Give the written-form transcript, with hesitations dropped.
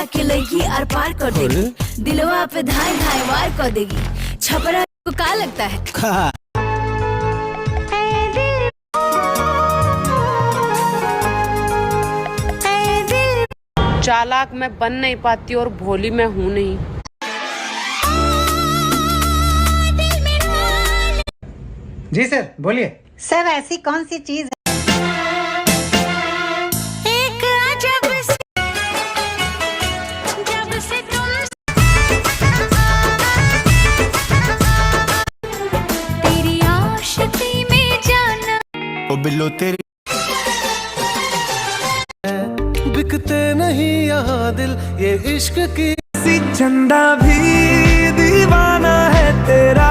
छपरा के लड़की आर पार कर देगी, दिलवा पे धाए धाए वार कर देगी। छपरा को का लगता है? चालाक मैं बन नहीं पाती और भोली मैं हूँ नहीं। जी सर, बोलिए। सर ऐसी कौन सी चीज है एक अजब से, जब से तुम तेरी आशिकी में जाना, ओ बिल्लो तेरी बिकते नहीं यहाँ दिल, ये इश्क की सी झंडा भी दीवाना है तेरा।